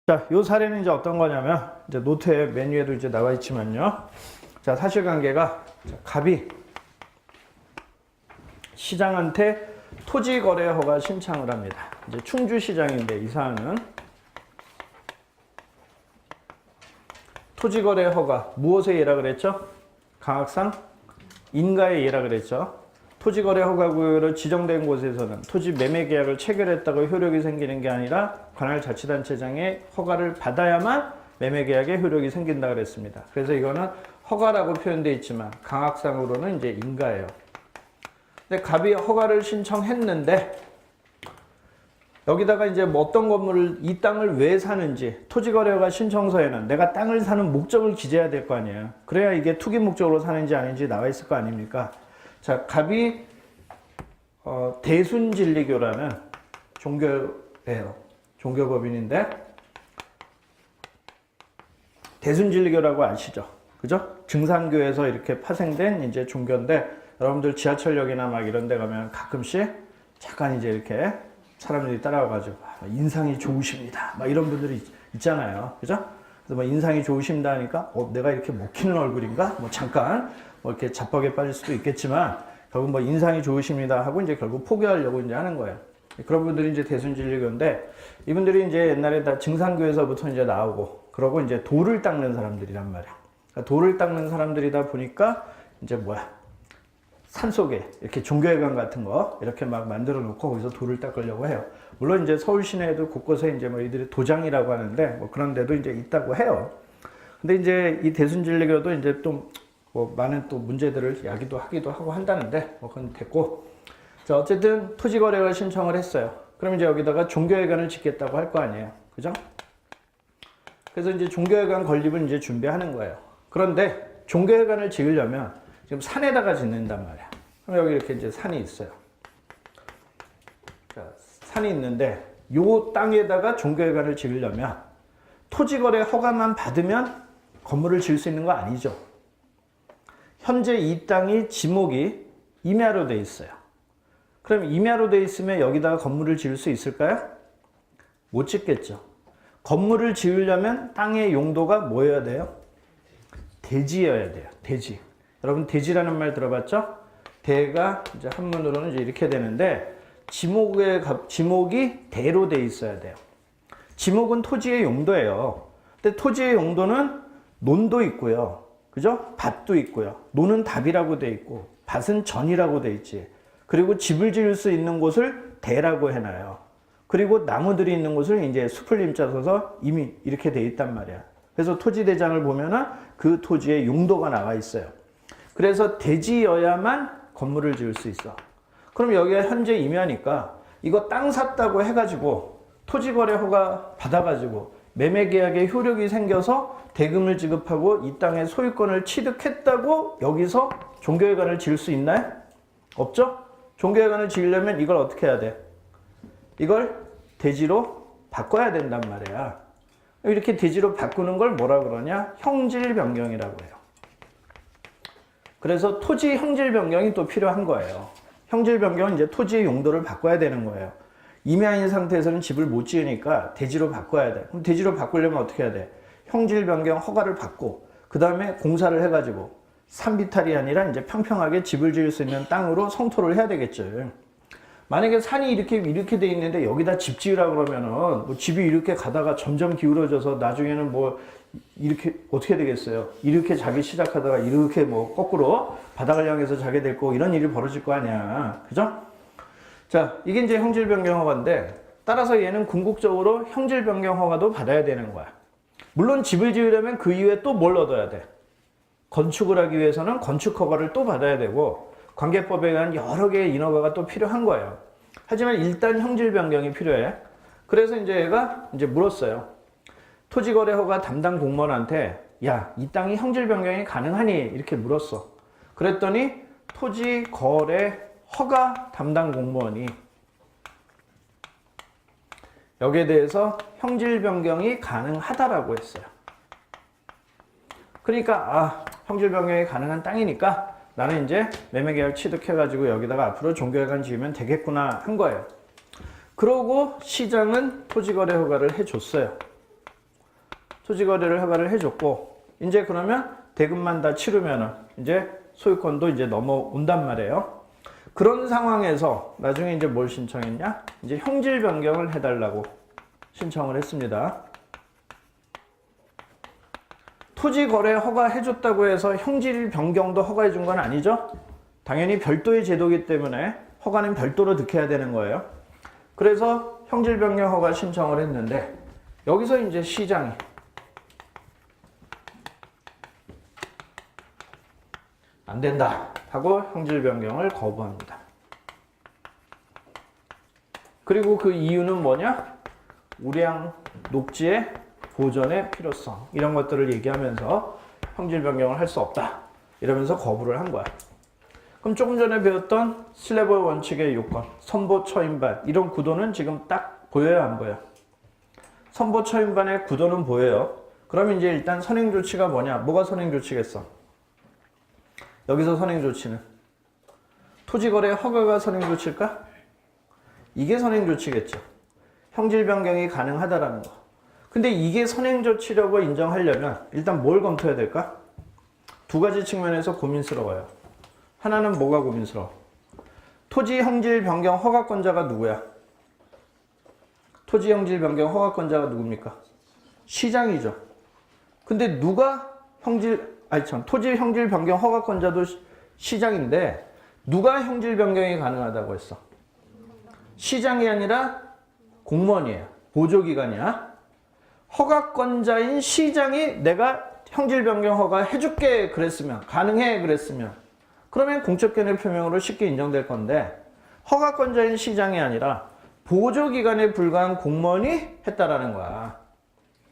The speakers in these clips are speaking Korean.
자, 요 사례는 이제 어떤 거냐면, 이제 노트에 메뉴에도 이제 나와 있지만요. 자, 사실관계가 갑이 시장한테 토지 거래 허가 신청을 합니다. 이제 충주시장인데 이 사안은 토지 거래 허가 무엇의 예라 그랬죠? 강학상 인가의 예라 그랬죠. 토지 거래 허가 구역으로 지정된 곳에서는 토지 매매 계약을 체결했다고 효력이 생기는 게 아니라 관할 자치단체장의 허가를 받아야만 매매 계약에 효력이 생긴다 그랬습니다. 그래서 이거는 허가라고 표현되어 있지만 강학상으로는 이제 인가예요. 근데 갑이 허가를 신청했는데 여기다가 이제 뭐 어떤 건물을 이 땅을 왜 사는지 토지거래허가 신청서에는 내가 땅을 사는 목적을 기재해야 될 거 아니에요. 그래야 이게 투기 목적으로 사는지 아닌지 나와 있을 거 아닙니까? 자, 갑이 대순진리교라는 종교예요. 종교법인인데 대순진리교라고 아시죠? 그죠? 증산교에서 이렇게 파생된 이제 종교인데 여러분들 지하철역이나 막 이런 데 가면 가끔씩 잠깐 이제 이렇게 사람들이 따라와가지고 인상이 좋으십니다. 막 이런 분들이 있잖아요. 그죠? 그래서 뭐 인상이 좋으십니다 하니까 내가 이렇게 먹히는 얼굴인가? 뭐 잠깐 뭐 이렇게 자뻑에 빠질 수도 있겠지만 결국 뭐 인상이 좋으십니다 하고 이제 결국 포기하려고 이제 하는 거예요. 그런 분들이 이제 대순진리교인데 이분들이 이제 옛날에 다 증산교에서부터 이제 나오고 그러고 이제 돌을 닦는 사람들이란 말이야. 그러니까 돌을 닦는 사람들이다 보니까 이제 뭐야? 산속에 이렇게 종교회관 같은 거 이렇게 막 만들어 놓고 거기서 돌을 닦으려고 해요. 물론 이제 서울 시내에도 곳곳에 이제 뭐 이들이 도장이라고 하는데 뭐 그런 데도 이제 있다고 해요. 근데 이제 이 대순진리교도 이제 또 뭐 많은 또 문제들을 야기도 하기도 하고 한다는데 뭐 그건 됐고. 자, 어쨌든 토지거래가 신청을 했어요. 그럼 이제 여기다가 종교회관을 짓겠다고 할 거 아니에요. 그죠? 그래서 이제 종교회관 건립을 이제 준비하는 거예요. 그런데 종교회관을 지으려면 지금 산에다가 짓는단 말이야. 그럼 여기 이렇게 이제 산이 있어요. 자, 산이 있는데 요 땅에다가 종교회관을 지으려면 토지거래 허가만 받으면 건물을 지을 수 있는 거 아니죠. 현재 이 땅이 지목이 임야로 돼 있어요. 그럼 임야로 돼 있으면 여기다가 건물을 지을 수 있을까요? 못 짓겠죠. 건물을 지으려면 땅의 용도가 뭐여야 돼요? 대지여야 돼요. 대지. 여러분 대지라는 말 들어봤죠? 대가 이제 한문으로는 이제 이렇게 되는데 지목이 대로 돼 있어야 돼요. 지목은 토지의 용도예요. 근데 토지의 용도는 논도 있고요. 그죠? 밭도 있고요. 논은 답이라고 돼 있고 밭은 전이라고 돼 있지. 그리고 집을 지을 수 있는 곳을 대라고 해놔요. 그리고 나무들이 있는 곳을 이제 숲을 임자 써서 이미 이렇게 돼 있단 말이야. 그래서 토지대장을 보면은 그 토지의 용도가 나와 있어요. 그래서 대지여야만 건물을 지을 수 있어. 그럼 여기가 현재 임야니까 이거 땅 샀다고 해가지고 토지거래 허가 받아가지고 매매계약에 효력이 생겨서 대금을 지급하고 이 땅의 소유권을 취득했다고 여기서 종교회관을 지을 수 있나요? 없죠? 종교회관을 지으려면 이걸 어떻게 해야 돼? 이걸 대지로 바꿔야 된단 말이야. 이렇게 대지로 바꾸는 걸 뭐라 그러냐? 형질 변경이라고 해요. 그래서 토지 형질 변경이 또 필요한 거예요. 형질 변경은 이제 토지의 용도를 바꿔야 되는 거예요. 임야인 상태에서는 집을 못 지으니까 대지로 바꿔야 돼. 그럼 대지로 바꾸려면 어떻게 해야 돼? 형질 변경 허가를 받고 그 다음에 공사를 해가지고 산비탈이 아니라 이제 평평하게 집을 지을 수 있는 땅으로 성토를 해야 되겠죠. 만약에 산이 이렇게 돼 있는데 여기다 집 지으라 그러면은 뭐 집이 이렇게 가다가 점점 기울어져서 나중에는 뭐 이렇게 어떻게 되겠어요? 이렇게 자기 시작하다가 이렇게 뭐 거꾸로 바닥을 향해서 자게 될 거 이런 일이 벌어질 거 아니야. 그죠? 자, 이게 이제 형질 변경 허가인데 따라서 얘는 궁극적으로 형질 변경 허가도 받아야 되는 거야. 물론 집을 지으려면 그 이후에 또 뭘 얻어야 돼? 건축을 하기 위해서는 건축 허가를 또 받아야 되고 관계법에 의한 여러 개의 인허가가 또 필요한 거예요. 하지만 일단 형질 변경이 필요해. 그래서 이제 얘가 이제 물었어요. 토지거래 허가 담당 공무원한테 야, 이 땅이 형질 변경이 가능하니? 이렇게 물었어. 그랬더니 토지거래 허가 담당 공무원이 여기에 대해서 형질 변경이 가능하다라고 했어요. 그러니까 형질 변경이 가능한 땅이니까 나는 이제 매매계약 취득해가지고 여기다가 앞으로 종교회관 지으면 되겠구나 한 거예요. 그러고 시장은 토지거래 허가를 해줬어요. 토지 거래를 허가를 해줬고, 이제 그러면 대금만 다 치르면은 이제 소유권도 이제 넘어온단 말이에요. 그런 상황에서 나중에 이제 뭘 신청했냐? 이제 형질 변경을 해달라고 신청을 했습니다. 토지 거래 허가 해줬다고 해서 형질 변경도 허가해 준 건 아니죠? 당연히 별도의 제도이기 때문에 허가는 별도로 득해야 되는 거예요. 그래서 형질 변경 허가 신청을 했는데, 여기서 이제 시장이 안 된다 하고 형질 변경을 거부합니다. 그리고 그 이유는 뭐냐? 우량 녹지의 보전의 필요성, 이런 것들을 얘기하면서 형질 변경을 할 수 없다 이러면서 거부를 한 거야. 그럼 조금 전에 배웠던 슬래브 원칙의 요건, 선보 처인반, 이런 구도는 지금 딱 보여요, 안 보여요? 선보 처인반의 구도는 보여요. 그럼 이제 일단 선행 조치가 뭐냐? 뭐가 선행 조치겠어? 여기서 선행 조치는 토지 거래 허가가 선행 조치일까? 이게 선행 조치겠죠. 형질 변경이 가능하다라는 거. 근데 이게 선행 조치라고 인정하려면 일단 뭘 검토해야 될까? 두 가지 측면에서 고민스러워요. 하나는 뭐가 고민스러워? 토지 형질 변경 허가권자가 누구야? 토지 형질 변경 허가권자가 누굽니까? 시장이죠. 근데 누가 토지 형질 변경 허가권자도 시장인데 누가 형질 변경이 가능하다고 했어? 시장이 아니라 공무원이에요. 보조기관이야. 허가권자인 시장이 내가 형질 변경 허가 해줄게 그랬으면, 가능해 그랬으면, 그러면 공적 견해 표명으로 쉽게 인정될 건데, 허가권자인 시장이 아니라 보조기관에 불과한 공무원이 했다라는 거야.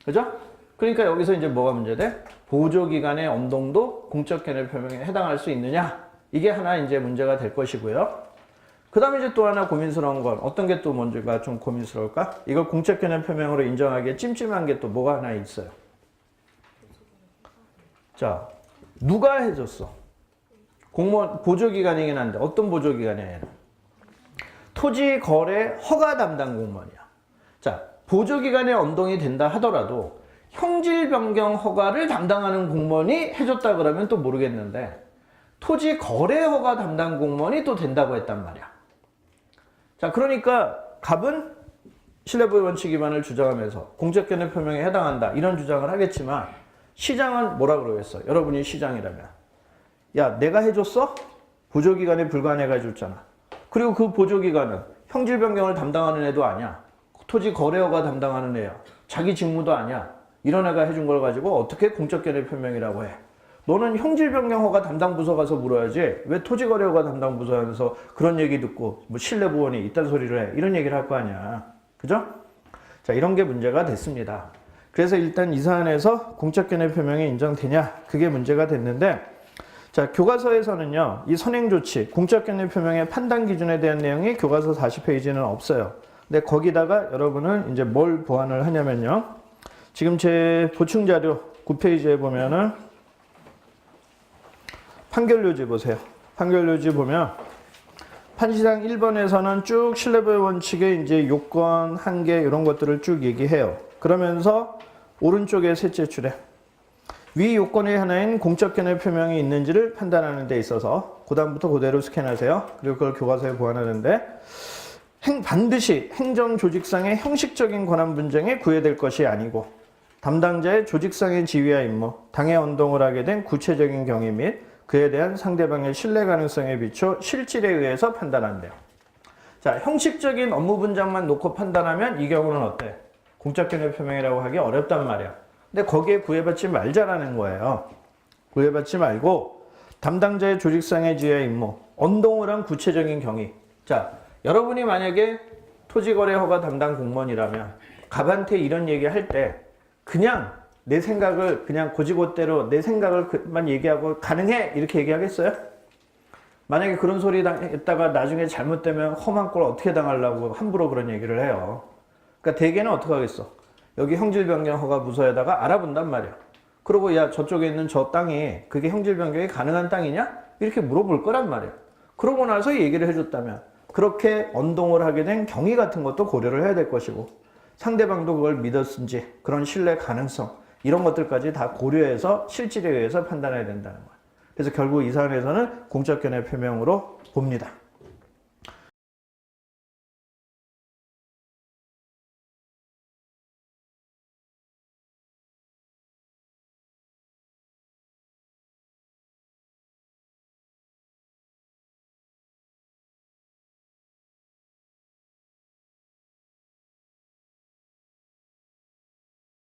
그죠? 그러니까 여기서 이제 뭐가 문제돼? 보조기관의 언동도 공적 견해 표명에 해당할 수 있느냐? 이게 하나 이제 문제가 될 것이고요. 그 다음에 이제 또 하나 고민스러운 건 어떤 게 또 먼저가 좀 고민스러울까? 이걸 공적 견해 표명으로 인정하기에 찜찜한 게 또 뭐가 하나 있어요. 자, 누가 해줬어? 공무원, 보조기관이긴 한데 어떤 보조기관이야 얘는? 토지 거래 허가 담당 공무원이야. 자, 보조기관의 언동이 된다 하더라도 형질 변경 허가를 담당하는 공무원이 해줬다 그러면 또 모르겠는데, 토지 거래 허가 담당 공무원이 또 된다고 했단 말이야. 자, 그러니까 갑은 신뢰보호 원칙 위반을 주장하면서 공적 견해 표명에 해당한다 이런 주장을 하겠지만, 시장은 뭐라 그러겠어? 여러분이 시장이라면, 야, 내가 해줬어? 보조기관에 불과한 애가 해줬잖아. 그리고 그 보조기관은 형질 변경을 담당하는 애도 아니야. 토지 거래 허가 담당하는 애야. 자기 직무도 아니야. 이런 애가 해준 걸 가지고 어떻게 공적 견해 표명이라고 해? 너는 형질 변경 허가 담당 부서 가서 물어야지. 왜 토지 거래 허가 담당 부서에서 그런 얘기 듣고 뭐 신뢰보원이 이딴 소리를 해? 이런 얘기를 할 거 아니야. 그죠? 자, 이런 게 문제가 됐습니다. 그래서 일단 이 사안에서 공적 견해 표명이 인정되냐? 그게 문제가 됐는데, 자, 교과서에서는요, 이 선행 조치, 공적 견해 표명의 판단 기준에 대한 내용이 교과서 40페이지는 없어요. 근데 거기다가 여러분은 이제 뭘 보완을 하냐면요. 지금 제 보충 자료 9페이지에 보면은 판결요지 보세요. 판결요지 보면 판시상 1번에서는 쭉 신뢰보호 원칙의 이제 요건, 한계 이런 것들을 쭉 얘기해요. 그러면서 오른쪽에 셋째 줄에 위 요건의 하나인 공적 견해 표명이 있는지를 판단하는 데 있어서 그다음부터 그대로 스캔하세요. 그리고 그걸 교과서에 보완하는데, 반드시 행정조직상의 형식적인 권한 분쟁에 구애될 것이 아니고 담당자의 조직상의 지위와 임무, 당의 언동을 하게 된 구체적인 경위 및 그에 대한 상대방의 신뢰 가능성에 비춰 실질에 의해서 판단한대요. 자, 형식적인 업무 분장만 놓고 판단하면 이 경우는 어때? 공적 견해 표명이라고 하기 어렵단 말이야. 근데 거기에 구애받지 말자라는 거예요. 구애받지 말고 담당자의 조직상의 지위와 임무, 언동을 한 구체적인 경위. 자, 여러분이 만약에 토지거래 허가 담당 공무원이라면 갑한테 이런 얘기 할 때 그냥 내 생각을 그냥 고지고대로 내 생각을만 얘기하고 가능해 이렇게 얘기하겠어요? 만약에 그런 소리 했다가 나중에 잘못되면 험한 꼴 어떻게 당하려고 함부로 그런 얘기를 해요. 그러니까 대개는 어떻게 하겠어? 여기 형질 변경 허가 부서에다가 알아본단 말이야. 그리고 야, 저쪽에 있는 저 땅이 그게 형질 변경이 가능한 땅이냐? 이렇게 물어볼 거란 말이야. 그러고 나서 얘기를 해줬다면 그렇게 언동을 하게 된 경위 같은 것도 고려를 해야 될 것이고, 상대방도 그걸 믿었는지 그런 신뢰 가능성 이런 것들까지 다 고려해서 실질에 의해서 판단해야 된다는 거예요. 그래서 결국 이 사안에서는 공적 견해 표명으로 봅니다.